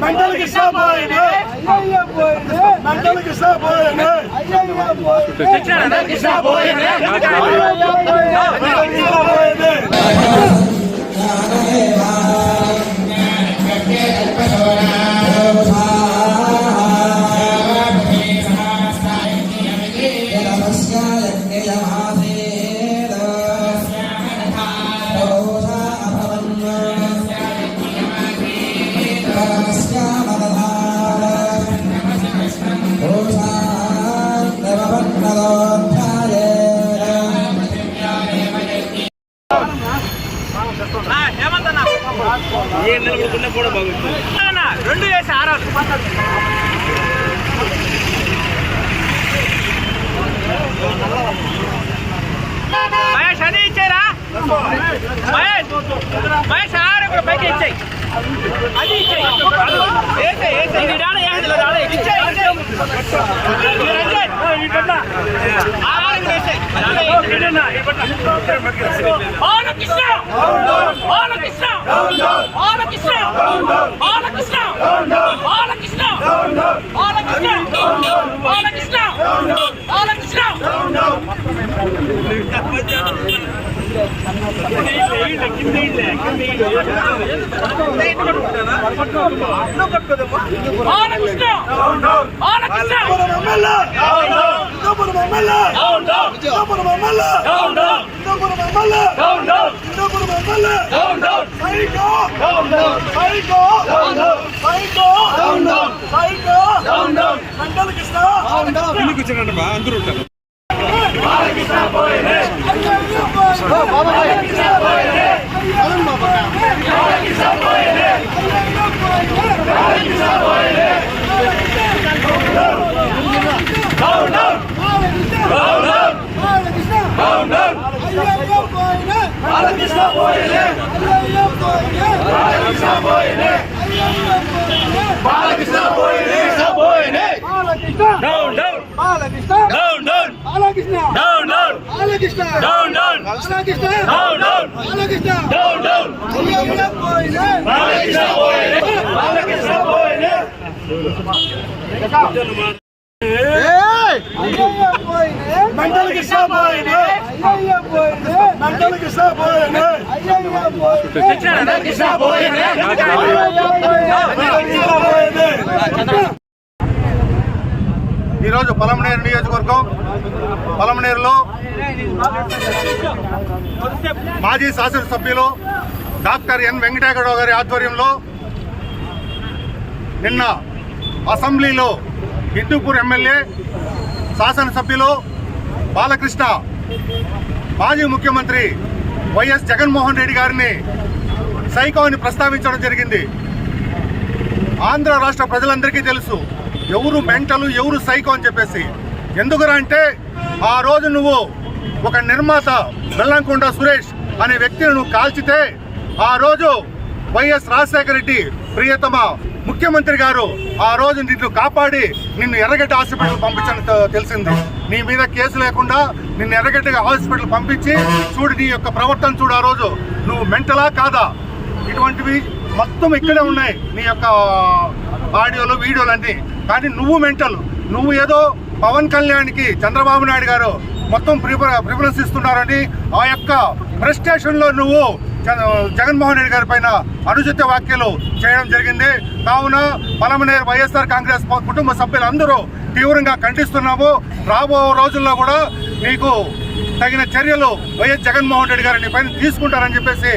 Mental Krishna పోయినే mental Krishna పోయినే Krishna పోయినే రెండు వేసి ఆరాలు మహేష్ అది ఇచ్చారా మహేష్ ఆరు కూడా పైకి ఇచ్చాయి అది ఇచ్చాయి అందరూ ఉంటారు. మెంటల్ కృష్ణ పోయినే మెంటల్ కృష్ణ పోయినే కృష్ణ పోయినే ఈరోజు పలమనేరు నియోజకవర్గం పలమనేరులో మాజీ శాసనసభ్యులు డాక్టర్ ఎన్ వెంకటేశ్వరరావు గారి ఆధ్వర్యంలో నిన్న అసెంబ్లీలో హిందూపూర్ ఎమ్మెల్యే శాసనసభ్యులు బాలకృష్ణ మాజీ ముఖ్యమంత్రి వైఎస్ జగన్మోహన్ రెడ్డి గారిని సైకో అని ప్రస్తావించడం జరిగింది. ఆంధ్ర రాష్ట్ర ప్రజలందరికీ తెలుసు ఎవరు మెంటలు ఎవరు సైకో అని చెప్పేసి. ఎందుకురా అంటే ఆ రోజు నువ్వు ఒక నిర్మాత బెల్లంకొండ సురేష్ అనే వ్యక్తిని నువ్వు కాల్చితే ఆ రోజు వైఎస్ రాజశేఖర రెడ్డి ప్రియతమ ముఖ్యమంత్రి గారు ఆ రోజు నిన్ను కాపాడి నిన్ను ఎర్రగడ్డ హాస్పిటల్ పంపించని తెలిసింది. నీ మీద కేసు లేకుండా నిన్ను ఎర్రగడ్డ హాస్పిటల్ పంపించి చూడు నీ యొక్క ప్రవర్తన చూడు. ఆ రోజు నువ్వు మెంటలా కాదా? ఇటువంటివి మొత్తం ఇక్కడే ఉన్నాయి నీ యొక్క ఆడియోలు వీడియోలు అన్నీ. కానీ నువ్వు మెంటల్. నువ్వు ఏదో పవన్ కళ్యాణ్కి చంద్రబాబు నాయుడు గారు మొత్తం ప్రిఫరెన్స్ ఇస్తున్నారని ఆ యొక్క ప్రెస్టేషన్లో నువ్వు జగన్మోహన్ రెడ్డి గారి పైన అనుచిత వ్యాఖ్యలు చేయడం జరిగింది. కావున పలమనేరు వైఎస్ఆర్ కాంగ్రెస్ కుటుంబ సభ్యులందరూ తీవ్రంగా ఖండిస్తున్నాము. రాబో రోజుల్లో కూడా నీకు తగిన చర్యలు వైఎస్ జగన్మోహన్ రెడ్డి గారు నీ పైన తీసుకుంటారని చెప్పేసి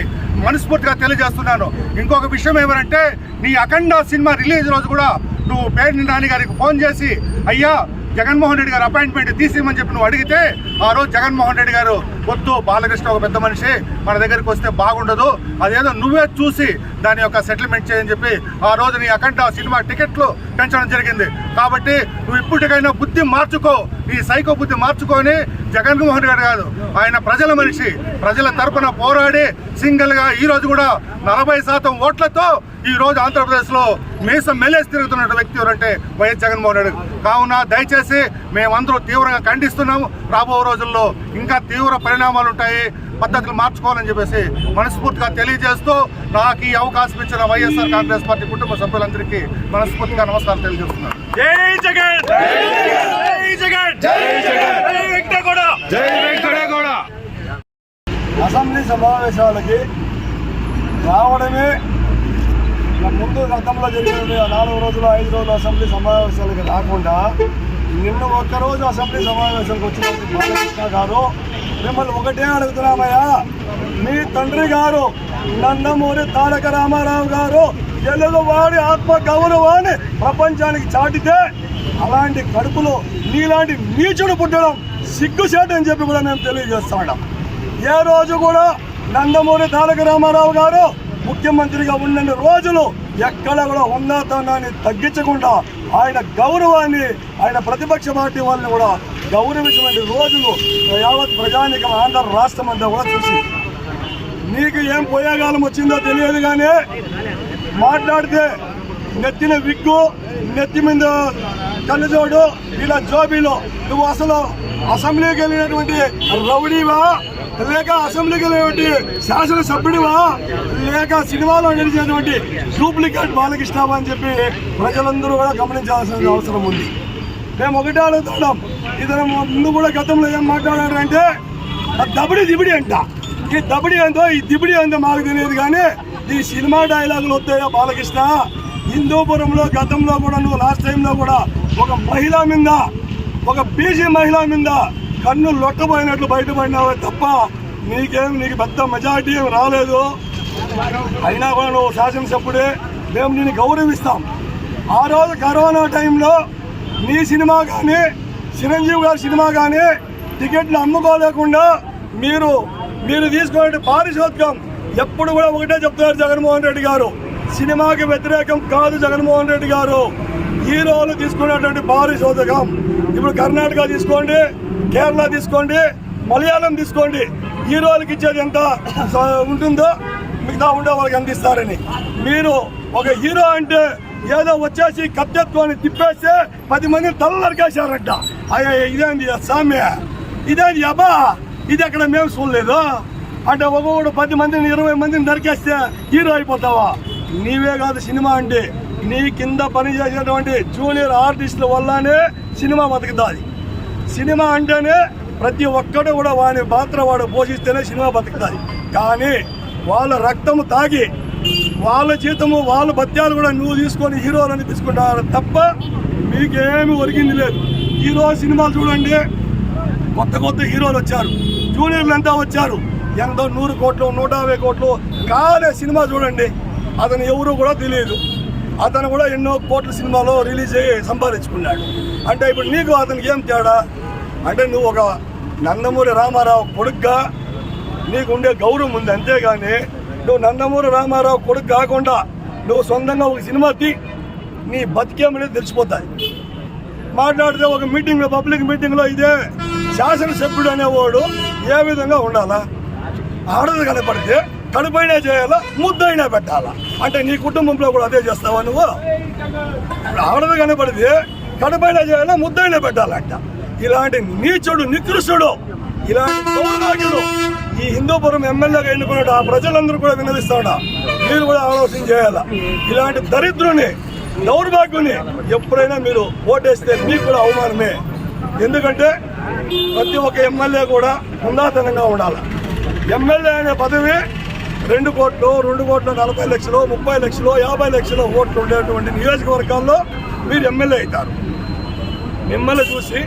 మనస్ఫూర్తిగా తెలియజేస్తున్నాను. ఇంకొక విషయం ఏమంటే నీ అఖండ సినిమా రిలీజ్ రోజు కూడా నువ్వు పేర్ని నాని గారికి ఫోన్ చేసి అయ్యా జగన్మోహన్ రెడ్డి గారు అపాయింట్మెంట్ తీసేయమని చెప్పి నువ్వు అడిగితే ఆ రోజు జగన్మోహన్ రెడ్డి గారు వద్దు బాలకృష్ణ ఒక పెద్ద మనిషి మన దగ్గరికి వస్తే బాగుండదు, అదేదో నువ్వే చూసి దాని యొక్క సెటిల్మెంట్ చేయని చెప్పి ఆ రోజు నీ అఖండ సినిమా టికెట్లు పెంచడం జరిగింది. కాబట్టి నువ్వు ఇప్పటికైనా బుద్ధి మార్చుకో, నీ సైకో బుద్ధి మార్చుకొని జగన్మోహన్ రెడ్డి కాదు ఆయన ప్రజల మనిషి, ప్రజల తరపున పోరాడి సింగిల్గా ఈరోజు కూడా 40% ఓట్లతో ఈరోజు ఆంధ్రప్రదేశ్లో మీసం మెలేసి తిరుగుతున్న వ్యక్తి ఎవరంటే వైఎస్ జగన్మోహన్ రెడ్డి. కావున దయచేసి మేమందరూ తీవ్రంగా ఖండిస్తున్నాము. రాబో రోజుల్లో ఇంకా తీవ్ర పరిణామాలు ఉంటాయి. పద్ధతులు మార్చుకోవాలని చెప్పేసి మనస్ఫూర్తిగా తెలియజేస్తూ నాకు ఈ అవకాశం ఇచ్చిన వైఎస్ఆర్ కాంగ్రెస్ పార్టీ కుటుంబ సభ్యులందరికీ మనస్ఫూర్తిగా నమస్కారం తెలియజేస్తున్నాను. జై జగన్, జై జగన్, జై జగన్, జై వెంకటగౌడ, జై వెంకటగౌడ. అసెంబ్లీ సమావేశాలకి రావడమే ముందు గతంలో జరిగిన 4 రోజులు 5 రోజులు అసెంబ్లీ సమావేశాలకి రాకుండా నిన్న ఒక్కరోజు అసెంబ్లీ సమావేశాలకు వచ్చినటువంటి బాలకృష్ణ గారు మిమ్మల్ని ఒకటే అడుగుతున్నామయ్యా, మీ తండ్రి గారు నందమూరి తారక రామారావు గారు తెలుగువాడి ఆత్మ గౌరవాన్ని ప్రపంచానికి చాటితే అలాంటి కడుపులో నీలాంటి నీచుడు పుట్టడం సిగ్గుచేటు అని చెప్పి కూడా మేము తెలియజేస్తాం. ఏ రోజు కూడా నందమూరి తారక రామారావు గారు ముఖ్యమంత్రిగా ఉన్న రోజులు ఎక్కడ కూడా హుందాతనాన్ని తగ్గించకుండా ఆయన గౌరవాన్ని, ఆయన ప్రతిపక్ష పార్టీ వాళ్ళని కూడా గౌరవించిన రోజులు యావత్ ప్రజానికం ఆంధ్ర రాష్ట్రం అంతా కూడా చూసి, నీకు ఏం పోయేగాలం వచ్చిందో తెలియదు కానీ మాట్లాడితే నెత్తిన విగ్గు, నెత్తి మీద కళ్ళజోడు, ఇలా జోబీలో నువ్వు అసలు అసెంబ్లీకి వెళ్ళినటువంటి రౌడీవా, లేక అసెంబ్లీకి వెళ్ళినటువంటి శాసనసభ్యుడివా, లేక సినిమాలో నడిచేటువంటి డూప్లికేట్ బాలకృష్ణవా అని చెప్పి ప్రజలందరూ కూడా గమనించాల్సిన అవసరం ఉంది. మేము ఒకటే అడుగుతున్నాం, ఇతను ముందు కూడా గతంలో ఏం మాట్లాడారంటే దబిడి దిబిడి అంట. ఈ దబిడి ఏందో ఈ దిబిడి ఏందో మాకు తెలియదు కానీ ఈ సినిమా డైలాగులు వస్తాయా బాలకృష్ణ? హిందూపురంలో గతంలో కూడా నువ్వు లాస్ట్ టైంలో కూడా ఒక మహిళ మీద, ఒక బీసీ మహిళ మీద కన్ను లొట్టబోయినట్లు బయటపడినావే తప్ప నీకు పెద్ద మెజారిటీ ఏం రాలేదు. అయినా కూడా నువ్వు శాసనసభ్యుడే, మేము నిన్ను గౌరవిస్తాం. ఆ రోజు కరోనా టైంలో నీ సినిమా కానీ చిరంజీవి గారి సినిమా కానీ టికెట్లు అమ్ముకోలేకుండా మీరు తీసుకునే పారితోషికం ఎప్పుడు కూడా ఒకటే చెప్తున్నారు జగన్మోహన్ రెడ్డి గారు, సినిమాకి వ్యతిరేకం కాదు జగన్మోహన్ రెడ్డి గారు. హీరోలు తీసుకునేటువంటి పారితోషికం ఇప్పుడు కర్ణాటక తీసుకోండి, కేరళ తీసుకోండి, మలయాళం తీసుకోండి, హీరోలకు ఇచ్చేది ఎంత ఉంటుందో మిగతా ఉండే వాళ్ళకి అందిస్తారని. మీరు ఒక హీరో అంటే ఏదో వచ్చేసి కత్తెత్తుకొని తిప్పేస్తే 10 మందిని తల నరికేశారంట. అయ్యా ఇదేంది సామ్య, ఇదేంది అబ్బా, ఇది అక్కడ మేము చూడలేదు అంటే ఒక్కొక్కడు 10 మందిని 20 మందిని నరికేస్తే హీరో అయిపోతావా? నీవే కాదు సినిమా అంటే, నీ కింద పనిచేసేటువంటి జూనియర్ ఆర్టిస్టుల వల్లనే సినిమా బతుకుతుంది. సినిమా అంటేనే ప్రతి ఒక్కడు కూడా వాడి పాత్ర వాడు పోషిస్తేనే సినిమా బతుకుతుంది. కానీ వాళ్ళ రక్తము తాగి వాళ్ళ జీతము వాళ్ళ బత్యాలు కూడా నువ్వు తీసుకొని హీరోలు అనిపించుకుంటారు తప్ప మీకేమి ఒరిగింది లేదు. హీరో సినిమాలు చూడండి, కొత్త హీరోలు వచ్చారు, జూనియర్లు అంతా వచ్చారు, ఎంతో 100 కోట్లు 150 కోట్లు కాలే సినిమా చూడండి, అతను ఎవరు కూడా తెలియదు. అతను కూడా ఎన్నో కోట్ల సినిమాలో రిలీజ్ అయ్యి సంపాదించుకున్నాడు. అంటే ఇప్పుడు నీకు అతనికి ఏం తేడా? అంటే నువ్వు ఒక నందమూరి రామారావు కొడుకుగా నీకు ఉండే గౌరవం ఉంది, అంతేగాని నువ్వు నందమూరి రామారావు కొడుకు కాకుండా నువ్వు సొంతంగా ఒక సినిమా నీ బతికేమనేది తెలిసిపోతాయి. మాట్లాడితే ఒక మీటింగ్లో, పబ్లిక్ మీటింగ్లో ఇదే శాసనసభ్యుడు అనేవాడు ఏ విధంగా ఉండాలా? ఆడది కనపడితే కడుపైనా చేయాలా, ముద్దైనా పెట్టాలా? అంటే నీ కుటుంబంలో కూడా అదే చేస్తావా నువ్వు? ఆడది కనపడితే కడుపైనా చేయాలా, ముద్దైనా పెట్టాలంట. ఇలాంటి నీచుడు, నికృష్టుడు, ఇలాంటి దౌర్భాగ్యుడు ఈ హిందూపురం ఎమ్మెల్యేగా ఎన్నుకున్నాడు. ఆ ప్రజలందరూ కూడా విన్నవిస్తాడా? మీరు కూడా ఆలోచన చేయాలా? ఇలాంటి దరిద్రుని, దౌర్భాగ్యుని ఎప్పుడైనా మీరు ఓటేస్తే మీకు కూడా అవమానమే. ఎందుకంటే ప్రతి ఒక్క ఎమ్మెల్యే కూడా హుందాతనంగా ఉండాలి. ఎమ్మెల్యే అనే పదవి 2 కోట్లు, 2 కోట్ల 40 లక్షలు, 30 లక్షలు, 50 లక్షల ఓట్లు ఉండేటువంటి నియోజకవర్గాల్లో మీరు ఎమ్మెల్యే అవుతారు. మిమ్మల్ని చూసి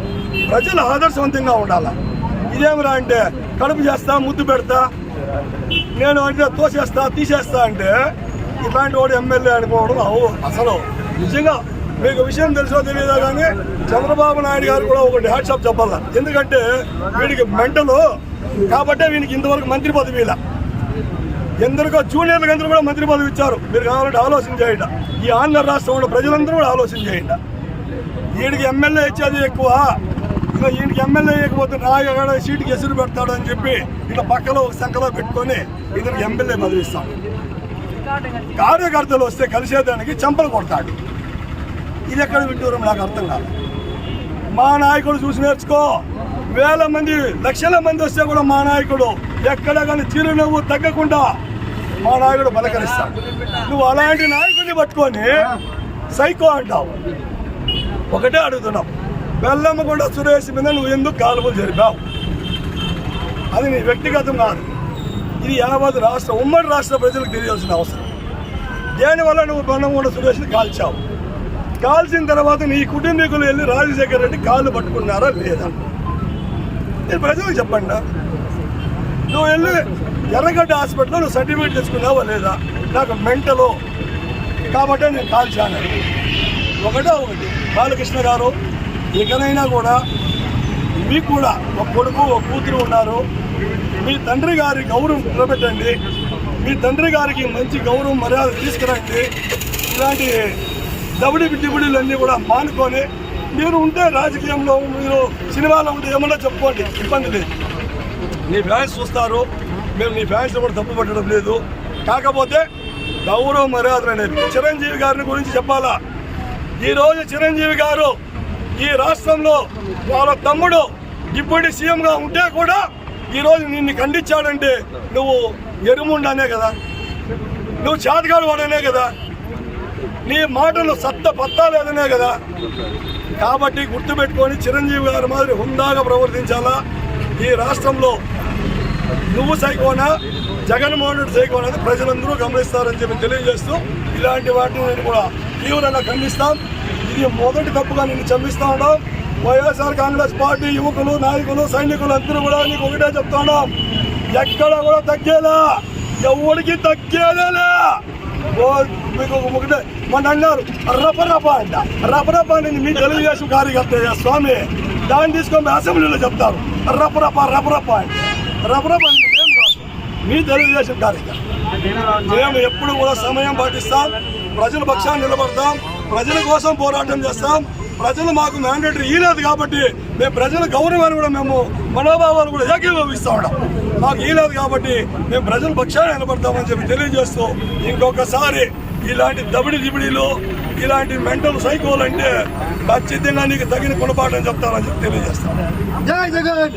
ప్రజలు ఆదర్శవంతంగా ఉండాలి. ఇదేమిరా అంటే కడుపు చేస్తా, ముద్దు పెడతా, నేను అంటే తోసేస్తా, తీసేస్తా అంటే ఇట్లాంటి వాడు ఎమ్మెల్యే అనుకోవడం అసలు నిజంగా మీకు విషయం తెలుసో తెలియదా కానీ చంద్రబాబు నాయుడు గారు కూడా ఒకటి హ్యాట్సాప్ చెప్పాల. ఎందుకంటే వీడికి మెంటలు కాబట్టి వీనికి ఇంతవరకు మంత్రి పదవి ఇలా, ఎందరికో జూనియర్లకు అందరూ కూడా మంత్రి పదవి ఇచ్చారు. మీరు కావాలంటే ఆలోచన చేయండి. ఈ ఆంధ్ర రాష్ట్రంలో ప్రజలందరూ కూడా ఆలోచన చేయండి. వీడికి ఎమ్మెల్యే ఇచ్చేది ఎక్కువ, ఇక వీడికి ఎమ్మెల్యే ఇవ్వకపోతే నాయకుడు సీటుకి ఎసురు పెడతాడు అని చెప్పి ఇక పక్కలో ఒక సంఖలో పెట్టుకొని ఇతనికి ఎమ్మెల్యే పదవి ఇస్తాడు. కార్యకర్తలు వస్తే కలిసేదానికి చంపలు కొడతాడు. ఇది ఎక్కడ వింటూరం నాకు అర్థం కాదు. మా నాయకుడు చూసి నేర్చుకో. వేల మంది, లక్షల మంది వస్తే కూడా మా నాయకుడు ఎక్కడ కానీ చిరునవ్వు తగ్గకుండా మా నాయకుడు పలకరిస్తాడు. నువ్వు అలాంటి నాయకుడిని పట్టుకొని సైకో అంటావు. ఒకటే అడుగుతున్నావు, బెల్లమ్మకొండ సురేష్ మీద నువ్వు ఎందుకు కాలువలు జరిపావు? అది నీ వ్యక్తిగతం కాదు, ఇది యావత్ రాష్ట్ర ఉమ్మడి రాష్ట్ర ప్రజలకు తెలియాల్సిన అవసరం. దేనివల్ల నువ్వు బెల్లమ్మకొండ సురేష్ని కాల్చావు? కాల్చిన తర్వాత నీ కుటుంబీకులు వెళ్ళి రాజశేఖర రెడ్డి కాళ్ళు పట్టుకున్నారా లేదా? నేను ప్రజలకు చెప్పండి. నువ్వు వెళ్ళి ఎర్రగడ్డ హాస్పిటల్లో నువ్వు సర్టిఫికేట్ తెచ్చుకున్నావా లేదా? నాకు మెంటలో కాబట్టి నేను కాల్చాను. ఒకటి బాలకృష్ణ గారు, ఇకనైనా కూడా మీకు కూడా ఒక కొడుకు ఒక కూతురు ఉన్నారు. మీ తండ్రి గారి గౌరవం నిలబెట్టండి. మీ తండ్రి గారికి మంచి గౌరవం మర్యాద తీసుకురండి. ఇలాంటి దబడి బిడ్డిబుడిలన్నీ కూడా మానుకొని మీరు ఉంటే రాజకీయంలో, మీరు సినిమాలో ఉంటే ఏమన్నా చెప్పుకోండి, ఇబ్బంది లేదు. నీ ఫ్యాన్స్ చూస్తారు, మేము నీ ఫ్యాన్స్ కూడా తప్పు పట్టడం లేదు. కాకపోతే గౌరవ మర్యాదలు అనేది చిరంజీవి గారిని గురించి చెప్పాలా. ఈరోజు చిరంజీవి గారు ఈ రాష్ట్రంలో వాళ్ళ తమ్ముడు డిప్యూటీ సీఎంగా ఉంటే కూడా ఈరోజు నిన్ను ఖండించాడంటే నువ్వు ఎరుముండనే కదా, నువ్వు చేతగాడు వాడనే కదా, నీ మాటలు సత్త పత్తా లేదనే కదా. కాబట్టి గుర్తుపెట్టుకొని చిరంజీవి గారి మాదిరి హుందాగా ప్రవర్తించాలా. ఈ రాష్ట్రంలో నువ్వు సైకోనా, జగన్మోహన్ రెడ్డి సైకోనా అనేది ప్రజలందరూ గమనిస్తారని చెప్పి తెలియజేస్తూ ఇలాంటి వాటిని నేను కూడా తీవ్రంగా ఖండిస్తాం. ఇది మొదటి తప్పుగా నిన్ను చంపిస్తా ఉన్నాం. వైఎస్ఆర్ కాంగ్రెస్ పార్టీ యువకులు, నాయకులు, సైనికులు అందరూ కూడా నీకు ఒకటే చెప్తా ఉన్నాం, ఎక్కడ కూడా తగ్గేలా, ఎవరికి తగ్గేదేలా. మీకు ఒకటే మన అన్నారు రపరప అంట, రపరప అనేది మీ తెలుగుదేశం కార్యకర్త స్వామి, దాన్ని తీసుకొని అసెంబ్లీలో చెప్తారు రపరప రపరప అంటే. రపరప అనేది మేము కాదు, మీ తెలుగుదేశం కార్యకర్త. మేము ఎప్పుడు కూడా సమయం పాటిస్తాం, ప్రజల పక్షాన్ని నిలబడతాం, ప్రజల కోసం పోరాటం చేస్తాం. ప్రజలు మాకు మ్యాండేటరీ ఇవ్వలేదు కాబట్టి మేము ప్రజల గౌరవాన్ని కూడా మేము మనోభావాలు కూడా ఏకీభవిస్తూ ఉన్నాం. మాకు ఇవ్వలేదు కాబట్టి మేము ప్రజల పక్షాన్ని నిలబడతామని చెప్పి తెలియజేస్తూ ఇంకొకసారి ఇలాంటి దబిడి దిబిడీలు, ఇలాంటి మెంటల్ సైకోలు అంటే ఖచ్చితంగా నీకు తగిన గుణపాఠం చెప్తారని చెప్పి తెలియజేస్తాం. జై జగన్.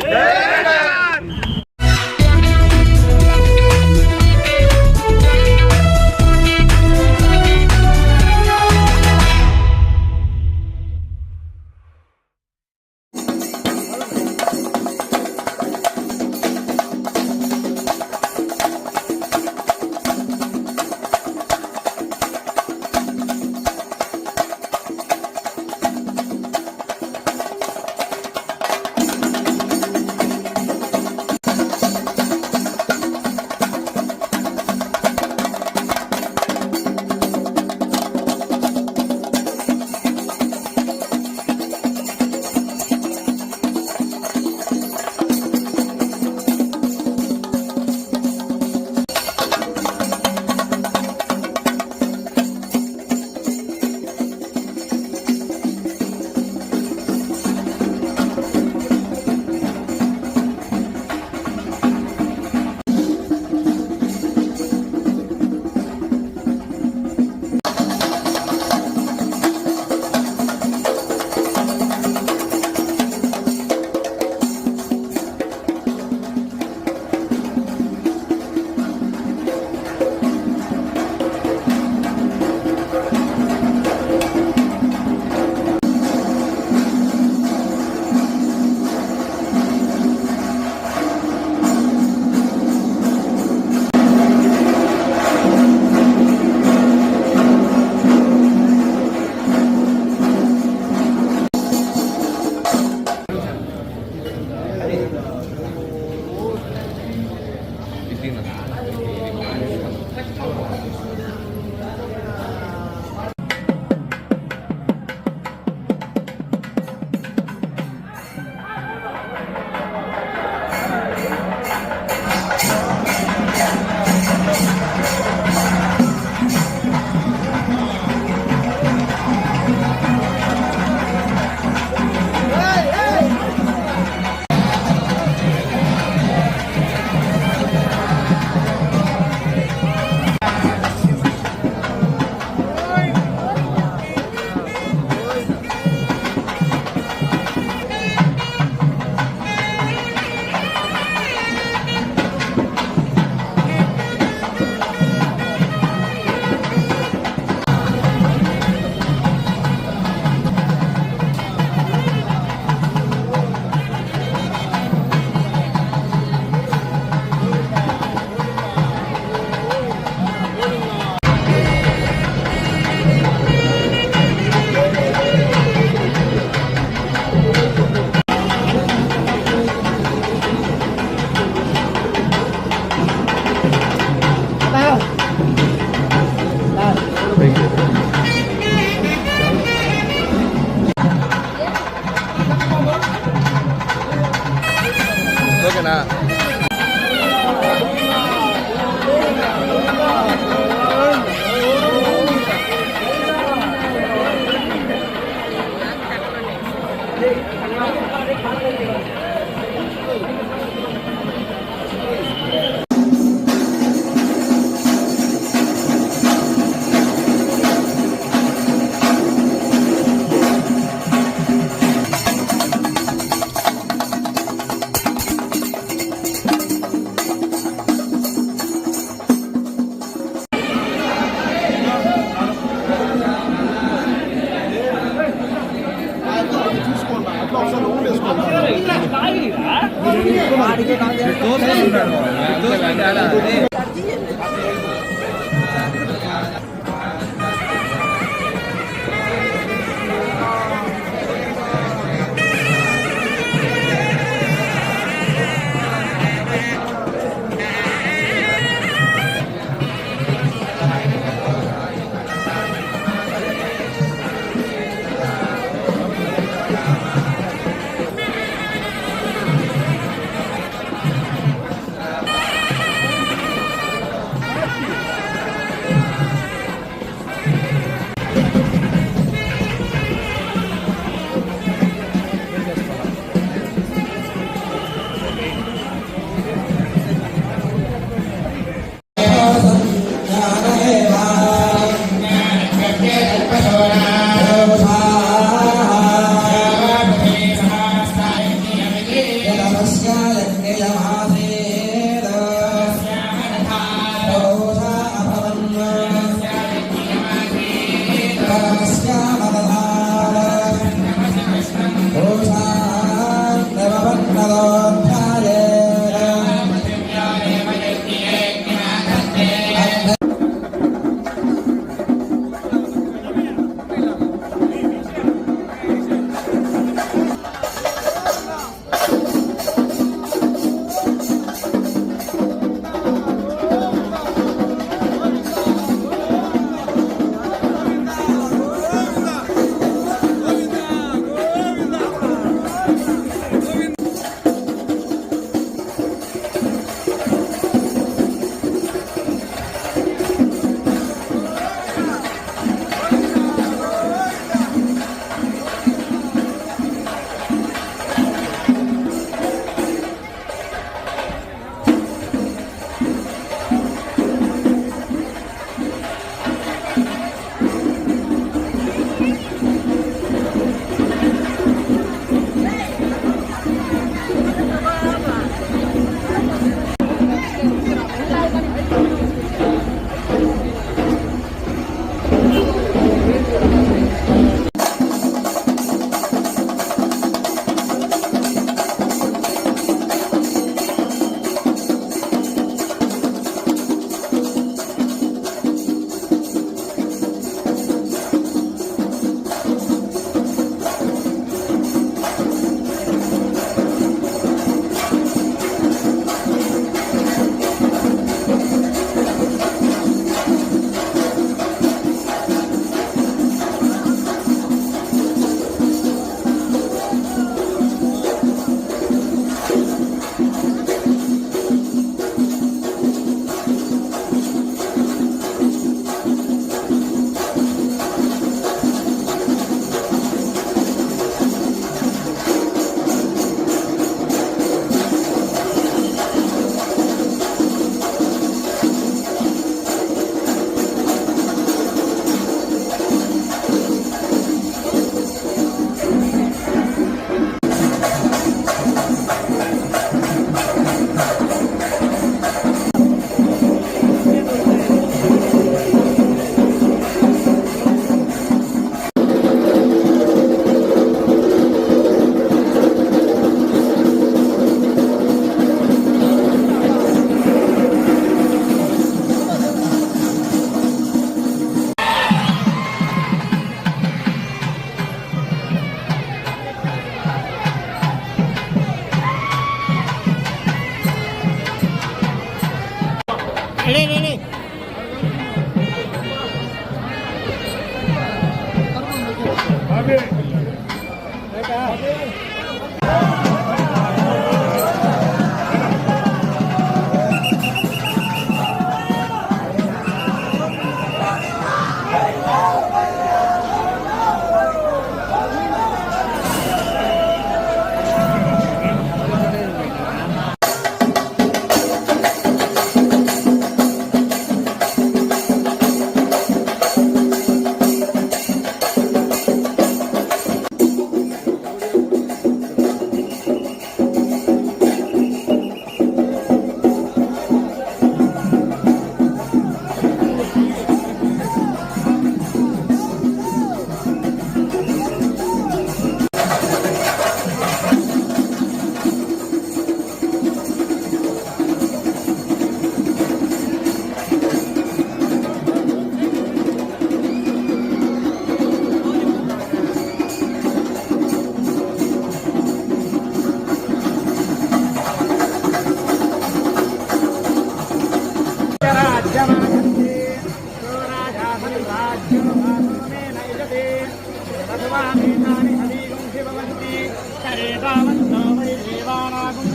దేవానాగం